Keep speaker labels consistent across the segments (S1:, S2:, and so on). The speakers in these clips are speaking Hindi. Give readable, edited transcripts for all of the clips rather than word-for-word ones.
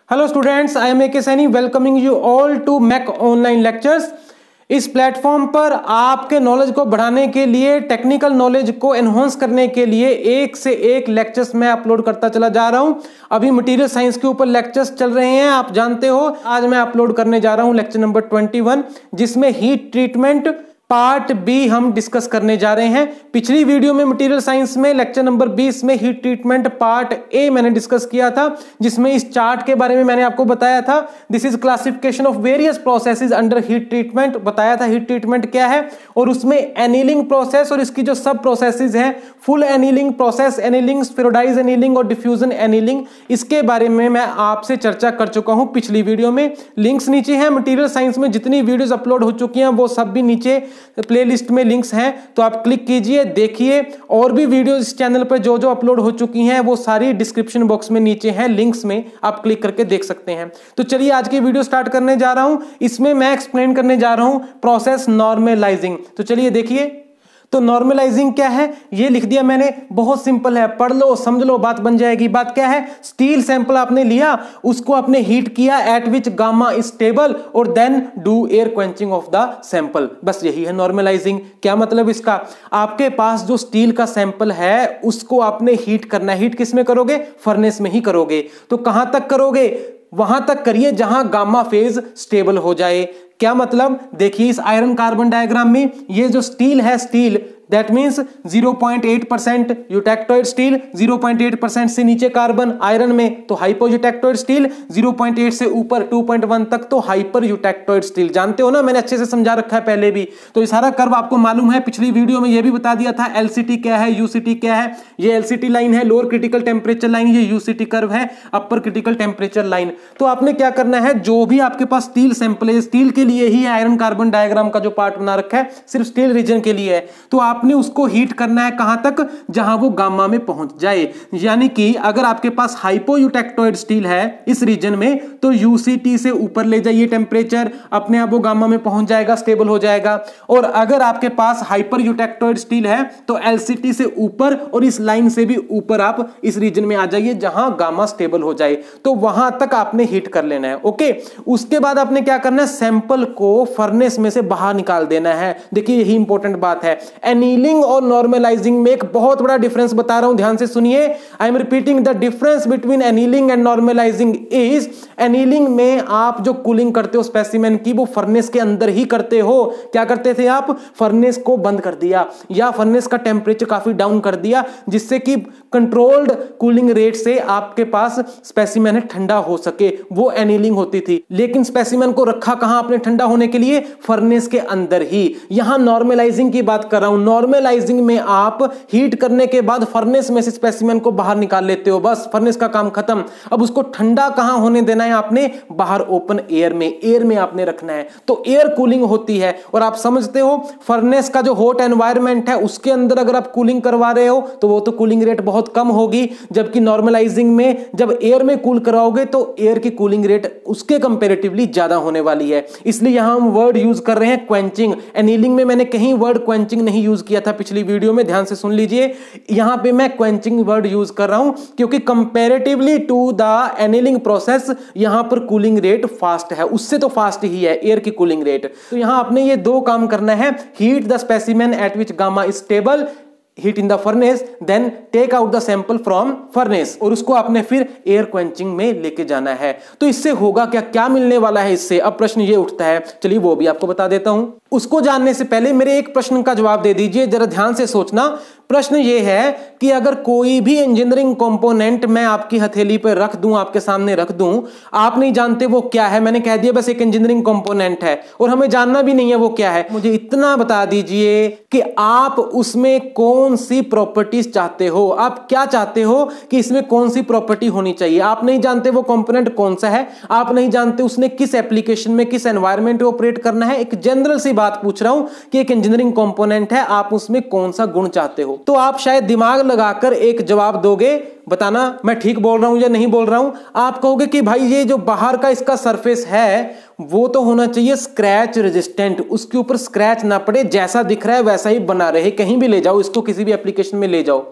S1: Hello students, I am AK Saini welcoming you all to Mac online lectures. इस प्लेटफॉर्म पर आपके नॉलेज को बढ़ाने के लिए, टेक्निकल नॉलेज को एनहांस करने के लिए एक से एक लेक्चर्स मैं अपलोड करता चला जा रहा हूं। अभी मटेरियल साइंस के ऊपर लेक्चर्स चल रहे हैं, आप जानते हो। आज मैं अपलोड करने जा रहा हूं लेक्चर नंबर 21, जिसमें हीट ट्रीटमेंट पार्ट बी हम डिस्कस करने जा रहे हैं। पिछली वीडियो में मटेरियल साइंस में लेक्चर नंबर 20 में हीट ट्रीटमेंट पार्ट ए मैंने डिस्कस किया था, जिसमें इस चार्ट के बारे में मैंने आपको बताया था। This is classification of various processes under heat treatment, बताया था हीट ट्रीटमेंट क्या है। और उसमें एनीलिंग प्रोसेस और इसकी जो सब प्रोसेसेस हैं, full annealing process, annealing, spheroidise annealing और डिफ्यूजन एनीलिंग, इसके बारे में मैं आपसे चर्चा कर चुका हूं पिछली वीडियो में। लिंक्स नीचे हैं। मटेरियल साइंस में जितनी वीडियोस अपलोड हो चुकी हैं वो सब भी नीचे प्लेलिस्ट में लिंक्स हैं, तो आप क्लिक कीजिए, देखिए। और भी वीडियोस इस चैनल पर जो जो अपलोड हो चुकी हैं वो सारी डिस्क्रिप्शन बॉक्स में नीचे हैं, लिंक्स में आप क्लिक करके देख सकते हैं। तो चलिए आज की वीडियो स्टार्ट करने जा रहा हूं। इसमें मैं एक्सप्लेन करने जा रहा हूं प्रोसेस नॉर्मलाइजिंग। तो चलिए देखिए, तो नॉर्मलाइजिंग क्या है ये लिख दिया मैंने, बहुत सिंपल है, पढ़ लो समझ लो, बात बन जाएगी। बात क्या है, स्टील सैंपल आपने लिया, उसको आपने हीट किया at which gamma is stable और then do air quenching of the sample. बस यही है नॉर्मलाइजिंग। क्या मतलब इसका, आपके पास जो स्टील का सैंपल है उसको आपने हीट करना है। हीट किस में करोगे, फर्नेस में ही करोगे। तो कहां तक करोगे, वहां तक करिए जहां गामा फेज स्टेबल हो जाए। क्या मतलब, देखिए इस आयरन कार्बन डायग्राम में ये जो स्टील है, steel that means 0.8% eutectoid steel, 0.8% से नीचे कार्बन आयरन में तो हाइपो यूटेक्टोइड स्टील, 0.8 से ऊपर 2.1 तक तो हाइपर यूटेक्टोइड स्टील। जानते हो ना, मैंने अच्छे से समझा रखा है पहले भी, तो ये सारा कर्व आपको मालूम है। पिछली वीडियो में ये भी बता दिया था LCT क्या है, UCT क्या है। ये LCT लाइन है, लोअर क्रिटिकल टेम्परेचर लाइन, ये UCT कर्व है, अपर क्रिटिकल टेम्परेचर लाइन। तो आपने क्या करना है, जो भी आपके पास स्टील सैंपल है, स्टील के लिए ही आयरन कार्बन डायग्राम का जो पार्ट बना रखा है सिर्फ स्टील रीजन के लिए है, तो आपने उसको हीट करना है कहां तक, जहां वो गामा में पहुंच जाए। यानी कि अगर आपके पास हाइपो यूटेक्टोइड स्टील है इस रीजन में, तो UCT से ऊपर ले जाइए टेम्परेचर, अपने आप वो गामा में पहुंच जाएगा, स्टेबल हो जाएगा। और अगर आपके पास हाइपर यूटेक्टोइड स्टील है तो LCT से ऊपर और इस लाइन से भी ऊपर आप इस रीजन में आ जाइए जहां गामा स्टेबल हो जाए। तो वहां तक आपने हीट कर लेना है। ओके, उसके बाद आपने क्या करना है, सैंपल को फर्नेस में से बाहर निकाल देना है। देखिए यही इंपॉर्टेंट बात है। एनीलिंग और नॉर्मलाइजिंग में एक बहुत बड़ा डिफरेंस बता रहा हूं, ध्यान से सुनिए। I am repeating, the difference between annealing and normalising is, annealing में आप जो कूलिंग करते हो स्पेसिमेन की, वो फर्नेस के अंदर ही करते हो। क्या करते थे आप, फर्नेस को बंद कर दिया या फर्नेस का टेम्परेचर काफी डाउन कर दिया, जिससे कि कंट्रोल्ड कूलिंग रेट से आपके पास स्पेसिमेन है ठंडा हो सके, वो एनीलिंग होती थी। लेकिन स्पेसिमेन को रखा कहां आपने ठंडा होने के लिए, फर्नेस के अंदर ही। यहां नॉर्मलाइजिंग की बात कर रहा हूं। नॉर्मलाइजिंग में आप हीट करने के बाद फर्नेस में से स्पेसिमेन को बाहर निकाल लेते हो, बस फर्नेस का काम खत्म। अब उसको ठंडा कहां होने देना है आपने, बाहर ओपन एयर में, एयर में आपने रखना है। तो एयर कूलिंग होती है। और आप समझते हो फर्नेस का जो हॉट एनवायरनमेंट है उसके अंदर अगर आप कूलिंग करवा रहे हो तो वो तो कूलिंग रेट बहुत कम होगी, जबकि नॉर्मलाइजिंग में जब एयर में कूल कराओगे तो एयर की कूलिंग रेट उसके कंपैरेटिवली ज्यादा होने वाली है। इसलिए यहां हम वर्ड यूज कर रहे हैं क्वेंचिंग। एनीलिंग में मैंने कहीं वर्ड क्वेंचिंग नहीं यूज किया था पिछली वीडियो में, ध्यान से सुन लीजिए। यहां पे मैं क्वेंचिंग वर्ड यूज कर रहा हूं क्योंकि comparatively to the annealing process यहां पर कूलिंग रेट फास्ट है, उससे तो फास्ट ही है एयर की कूलिंग रेट। तो यहां आपने ये दो काम करना है, heat the specimen at which gamma is stable, heat in the furnace, then take out the sample from furnace, और उसको आपने फिर एयर क्वेंचिंग में लेके जाना है। तो इससे होगा क्या, क्या मिलने वाला है इससे, अब प्रश्न ये उठता है। चलिए वो भी आपको बता देता हूं। उसको जानने से पहले मेरे एक प्रश्न का जवाब दे दीजिए, जरा ध्यान से सोचना। प्रश्न ये है कि अगर कोई भी इंजीनियरिंग कंपोनेंट मैं आपकी हथेली पर रख दूं, आपके सामने रख दूं, आप नहीं जानते वो क्या है, मैंने कह दिया बस एक इंजीनियरिंग कंपोनेंट है, और हमें जानना भी नहीं है वो क्या है, मुझे इतना बता दीजिए कि आप उसमें कौन सी प्रॉपर्टीज चाहते हो, आप क्या चाहते हो कि इसमें कौन सी प्रॉपर्टी होनी चाहिए। आप नहीं जानते वो कंपोनेंट कौन सा है, आप नहीं जानते उसने किस एप्लीकेशन में, किस एनवायरमेंट में ऑपरेट करना है। एक जनरल सी बात पूछ रहा हूं कि एक इंजीनियरिंग कंपोनेंट है, आप उसमें कौन सा गुण चाहते हो। तो आप शायद दिमाग लगाकर एक जवाब दोगे, बताना मैं ठीक बोल रहा हूं या नहीं बोल रहा हूं। आप कहोगे कि भाई ये जो बाहर का इसका सरफेस है वो तो होना चाहिए स्क्रैच रेजिस्टेंट, उसके ऊपर स्क्रैच ना पड़े, जैसा दिख रहा है वैसा ही बना रहे, कहीं भी ले जाओ इसको, किसी भी एप्लीकेशन में ले जाओ।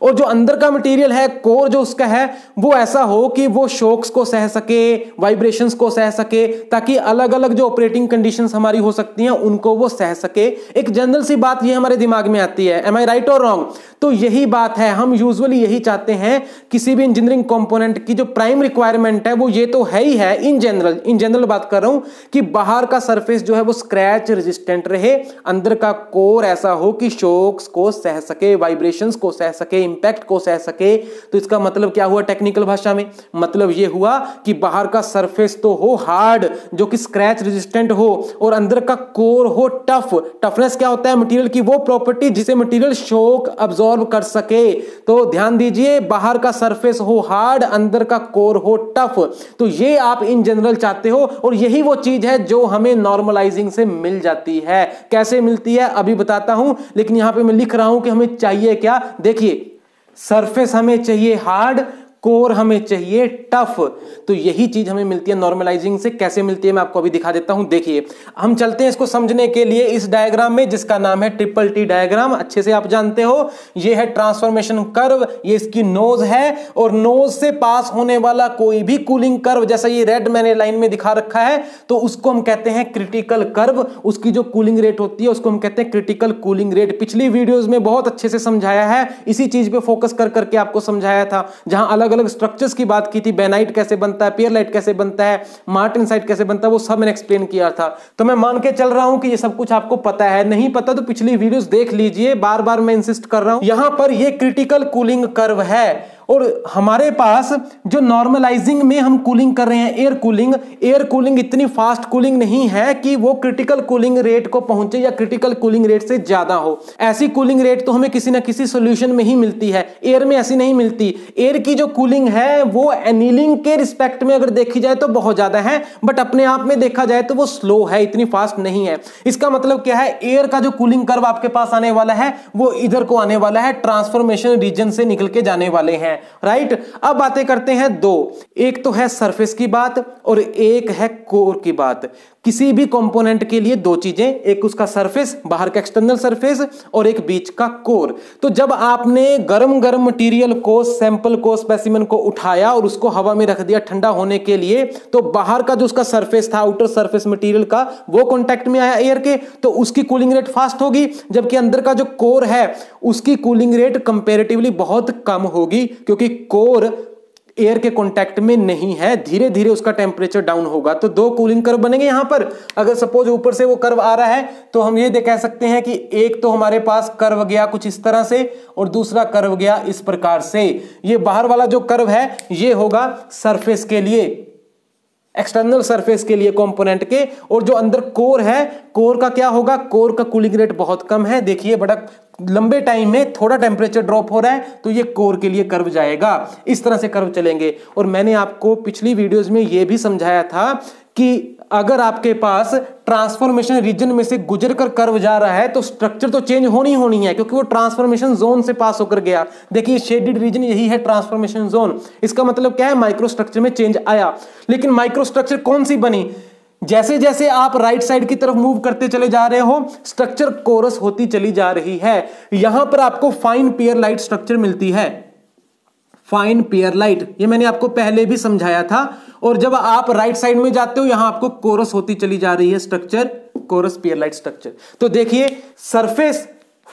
S1: और जो अंदर का मटेरियल है, कोर जो उसका है, वो ऐसा हो कि वो शॉक्स को सह सके, वाइब्रेशंस को सह सके, ताकि अलग अलग जो ऑपरेटिंग कंडीशंस हमारी हो सकती हैं उनको वो सह सके। एक जनरल सी बात ये हमारे दिमाग में आती है, एम आई राइट और रॉन्ग? तो यही बात है, हम यूजुअली यही चाहते हैं किसी भी इंजीनियरिंग कंपोनेंट की जो प्राइम रिक्वायरमेंट है वो ये तो है ही है इन जनरल बात कर रहा हूं कि बाहर का सरफेस जो है वो स्क्रैच रेजिस्टेंट रहे, अंदर का कोर ऐसा हो कि शॉक्स को सह सके, वाइब्रेशंस को सह सके, इंपैक्ट को सह सके। तो इसका मतलब क्या हुआ टेक्निकल भाषा में? मतलब ये हुआ कि बाहर का सरफेस तो हो हार्ड जो कि स्क्रैच रेजिस्टेंट हो, और अंदर का कोर हो टफ। टफनेस क्या होता है? मटेरियल की वो प्रॉपर्टी जिसे मटेरियल शॉक अब्सॉर्ब कर सके। तो ध्यान दीजिए, बाहर का सरफेस हो हार्ड, अंदर का कोर हो टफ। तो ये आप इन जनरल चाहते हो, और यही वो चीज है जो हमें नॉर्मलाइजिंग से मिल जाती है। कैसे मिलती है अभी बताता हूं, लेकिन यहां पे मैं लिख रहा हूं कि हमें चाहिए क्या। देखिए, सरफेस हमें चाहिए हार्ड, कोर हमें चाहिए टफ। तो यही चीज हमें मिलती है नॉर्मलाइजिंग से। कैसे मिलती है मैं आपको अभी दिखा देता हूं। देखिए, हम चलते हैं इसको समझने के लिए इस डायग्राम में, जिसका नाम है ट्रिपल टी डायग्राम। अच्छे से आप जानते हो, ये है ट्रांसफॉर्मेशन कर्व, ये इसकी नोज है, और नोज से पास होने वाला कोई भी कूलिंग कर्व, जैसा ये रेड मैंने लाइन में दिखा रखा है, तो उसको हम कहते हैं क्रिटिकल कर्व। उसकी जो कूलिंग रेट होती है उसको हम कहते हैं क्रिटिकल कूलिंग रेट। पिछली वीडियोज में बहुत अच्छे से समझाया है, इसी चीज पे फोकस कर करके आपको समझाया था, जहां अलग अलग स्ट्रक्चर्स की बात की थी। बेनाइट कैसे बनता है, पियरलाइट कैसे बनता है, मार्टेनसाइट कैसे बनता है, वो सब मैंने एक्सप्लेन किया था। तो मैं मान के चल रहा हूं कि ये सब कुछ आपको पता है। नहीं पता तो पिछली वीडियोस देख लीजिए, बार बार मैं इंसिस्ट कर रहा हूं। यहां पर ये क्रिटिकल कूलिंग कर्व है, और हमारे पास जो नॉर्मलाइजिंग में हम कूलिंग कर रहे हैं, एयर कूलिंग इतनी फास्ट कूलिंग नहीं है कि वो क्रिटिकल कूलिंग रेट को पहुंचे या क्रिटिकल कूलिंग रेट से ज्यादा हो। ऐसी कूलिंग रेट तो हमें किसी ना किसी सॉल्यूशन में ही मिलती है, एयर में ऐसी नहीं मिलती। एयर की जो कूलिंग है वो एनीलिंग के रिस्पेक्ट में अगर देखी जाए तो बहुत ज्यादा है, बट अपने आप में देखा जाए तो वो स्लो है, इतनी फास्ट नहीं है। इसका मतलब क्या है? एयर का जो कूलिंग कर्व आपके पास आने वाला है वो इधर को आने वाला है, ट्रांसफॉर्मेशन रीजन से निकल के जाने वाले हैं, राइट। अब बातें करते हैं दो, एक तो है सरफेस की बात और एक है कोर की बात। किसी भी कंपोनेंट के लिए दो चीजें, एक उसका सरफेस, बाहर का एक्सटर्नल सरफेस, और एक बीच का कोर। तो जब आपने गरम गरम मटेरियल को, सैंपल को, स्पेसिमेन को उठाया और उसको हवा में रख दिया ठंडा होने के लिए, तो बाहर का जो उसका सरफेस था, आउटर सरफेस मटेरियल का, वो कांटेक्ट में आया एयर के, तो उसकी कूलिंग रेट फास्ट होगी। जबकि अंदर का जो कोर है उसकी कूलिंग रेट कंपैरेटिवली बहुत कम होगी, क्योंकि कोर एयर के कांटेक्ट में नहीं है, धीरे धीरे उसका टेम्परेचर डाउन होगा। तो दो कूलिंग कर्व बनेंगे यहां पर। अगर सपोज ऊपर से वो कर्व आ रहा है तो हम ये कह सकते हैं कि एक तो हमारे पास कर्व गया कुछ इस तरह से और दूसरा कर्व गया इस प्रकार से। ये बाहर वाला जो कर्व है ये होगा सरफेस के लिए, एक्सटर्नल सरफेस के लिए कंपोनेंट के, और जो अंदर कोर है, कोर का क्या होगा? कोर का कूलिंग रेट बहुत कम है। देखिए, बड़ा लंबे टाइम में थोड़ा टेम्परेचर ड्रॉप हो रहा है, तो ये कोर के लिए कर्व जाएगा। इस तरह से कर्व चलेंगे। और मैंने आपको पिछली वीडियोस में ये भी समझाया था कि अगर आपके पास ट्रांसफॉर्मेशन रीजन में से गुजर कर कर्व जा रहा है तो स्ट्रक्चर तो चेंज होनी है, क्योंकि वो ट्रांसफॉर्मेशन जोन से पास होकर गया। देखिए, शेडेड रीजन यही है ट्रांसफॉर्मेशन जोन। इसका मतलब क्या है? माइक्रो स्ट्रक्चर में चेंज आया। लेकिन माइक्रो स्ट्रक्चर कौन सी बनी? जैसे जैसे आप राइट साइड की तरफ मूव करते चले जा रहे हो, स्ट्रक्चर कोरस होती चली जा रही है। यहां पर आपको फाइन पियरलाइट स्ट्रक्चर मिलती है, फाइन पियरलाइट, ये मैंने आपको पहले भी समझाया था। और जब आप राइट साइड में जाते हो, यहां आपको कोरस होती चली जा रही है स्ट्रक्चर, कोरस पियरलाइट स्ट्रक्चर। तो देखिए, सरफेस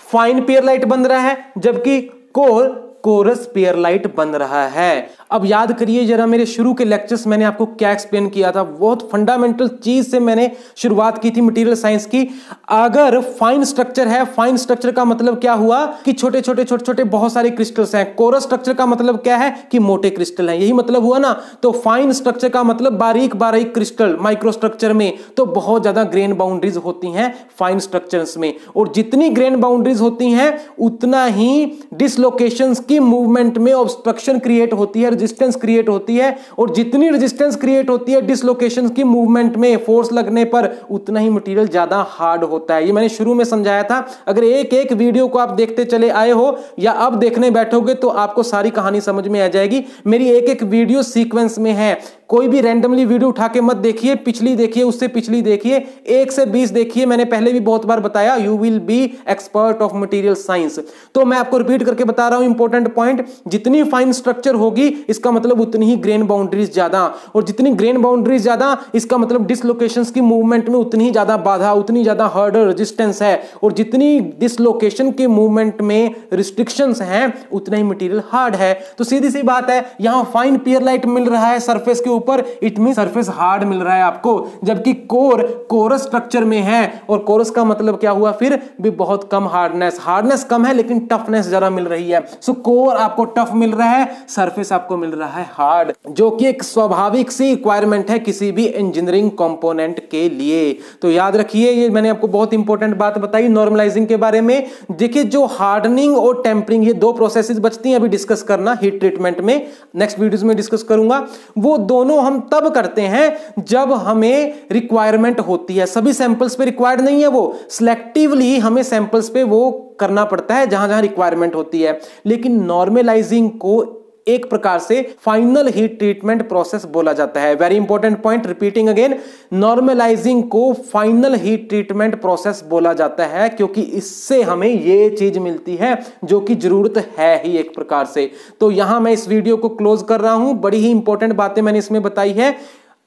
S1: फाइन पियरलाइट बन रहा है, जबकि कोर कोरस पियरलाइट बन रहा है। अब याद करिए जरा, मेरे शुरू के लेक्चर्स मैंने आपको क्या एक्सप्लेन किया था। बहुत फंडामेंटल चीज से मैंने शुरुआत की थी मटेरियल साइंस की। अगर फाइन स्ट्रक्चर है, फाइन स्ट्रक्चर का मतलब क्या हुआ कि छोटे छोटे बहुत सारे क्रिस्टल्स हैं। कोरस स्ट्रक्चर का मतलब क्या है कि मोटे क्रिस्टल हैं, यही मतलब हुआ ना। तो फाइन स्ट्रक्चर का मतलब बारीक बारीक क्रिस्टल। माइक्रो स्ट्रक्चर में तो बहुत ज्यादा ग्रेन बाउंड्रीज होती हैं फाइन स्ट्रक्चर्स में, और जितनी ग्रेन बाउंड्रीज होती हैं उतना ही डिसलोकेशंस की मूवमेंट में ऑब्स्ट्रक्शन क्रिएट होती है, रेजिस्टेंस क्रिएट होती है, और जितनी रेजिस्टेंस क्रिएट होती है डिसलोकेशंस की मूवमेंट में, फोर्स लगने पर, उतना ही मटेरियल ज्यादा हार्ड होता है। ये मैंने शुरू में समझाया था। अगर एक एक वीडियो को आप देखते चले आए हो या अब देखने बैठोगे तो आपको सारी कहानी समझ में आ जाएगी। मेरी एक एक वीडियो सीक्वेंस में है, कोई भी रैंडमली वीडियो उठा के मत देखिए, पिछली देखिए, उससे पिछली देखिए, 1 से 20 देखिए। मैंने पहले भी बहुत बार बताया, you will be expert of material science. तो मैं आपको रिपीट करके बता रहा हूं इंपॉर्टेंट पॉइंट, जितनी फाइन स्ट्रक्चर होगी इसका मतलब उतनी ही ग्रेन बाउंड्रीज ज्यादा, और जितनी ग्रेन बाउंड्रीज ज्यादा इसका मतलब डिसलोकेशंस की मूवमेंट में उतनी ही ज्यादा बाधा, उतनी ज्यादा हर्डल रेजिस्टेंस है, और जितनी डिसलोकेशन के मूवमेंट में रिस्ट्रिक्शंस हैं उतना ही मटेरियल हार्ड है। तो सीधी सी बात है, यहां फाइन पियरलाइट मिल रहा है सरफेस के ऊपर, इट मीन सरफेस हार्ड मिल रहा है आपको, जबकि कोर कोरस स्ट्रक्चर में है, और कोरस का मतलब क्या हुआ फिर भी बहुत कम हार्डनेस कम है लेकिन टफनेस ज्यादा मिल रही है। सो कोर आपको टफ मिल रहा है, सरफेस आपको मिल रहा है हार्ड, जो कि एक स्वाभाविक सी रिक्वायरमेंट है किसी भी इंजीनियरिंग कंपोनेंट के लिए। तो याद रखिए, ये मैंने आपको बहुत इंपॉर्टेंट बात बताई नॉर्मलाइजिंग के बारे में। देखिए, जो हार्डनिंग और टेम्परिंग, ये 2 प्रोसेसेस बचती हैं अभी डिस्कस करना हीट ट्रीटमेंट में, नेक्स्ट वीडियोस में डिस्कस करूंगा। वो दोनों हम तब करते हैं जब हमें रिक्वायरमेंट होती है, सभी सैंपल्स पे रिक्वायर्ड नहीं है, वो सिलेक्टिवली हमें सैंपल्स पे वो करना पड़ता है जहां जहां रिक्वायरमेंट होती है। लेकिन नॉर्मलाइजिंग को एक प्रकार से फाइनल हीट ट्रीटमेंट प्रोसेस बोला जाता है। Very important point, repeating again, normalising को फाइनल हीट ट्रीटमेंट प्रोसेस बोला जाता है, क्योंकि इससे हमें ये चीज मिलती है जो कि जरूरत है ही एक प्रकार से। तो यहां मैं इस वीडियो को क्लोज कर रहा हूं। बड़ी ही इंपॉर्टेंट बातें मैंने इसमें बताई है,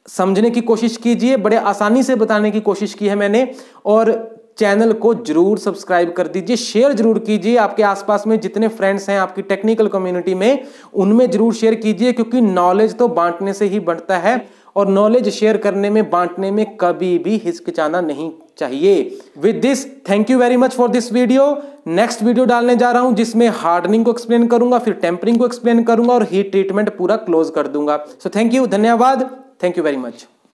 S1: समझने की कोशिश कीजिए, बड़े आसानी से बताने की कोशिश की है मैंने। और चैनल को जरूर सब्सक्राइब कर दीजिए, शेयर जरूर कीजिए, आपके आसपास में जितने फ्रेंड्स हैं आपकी टेक्निकल कम्युनिटी में, उनमें जरूर शेयर कीजिए, क्योंकि नॉलेज तो बांटने से ही बढ़ता है, और नॉलेज शेयर करने में, बांटने में कभी भी हिचकिचाना नहीं चाहिए। With this, thank you very much for this video. Next video डालने जा रहा हूं जिसमें हार्डनिंग को एक्सप्लेन करूंगा, फिर टेम्परिंग को एक्सप्लेन करूंगा, और हीट ट्रीटमेंट पूरा क्लोज कर दूंगा। सो थैंक यू, धन्यवाद, थैंक यू वेरी मच।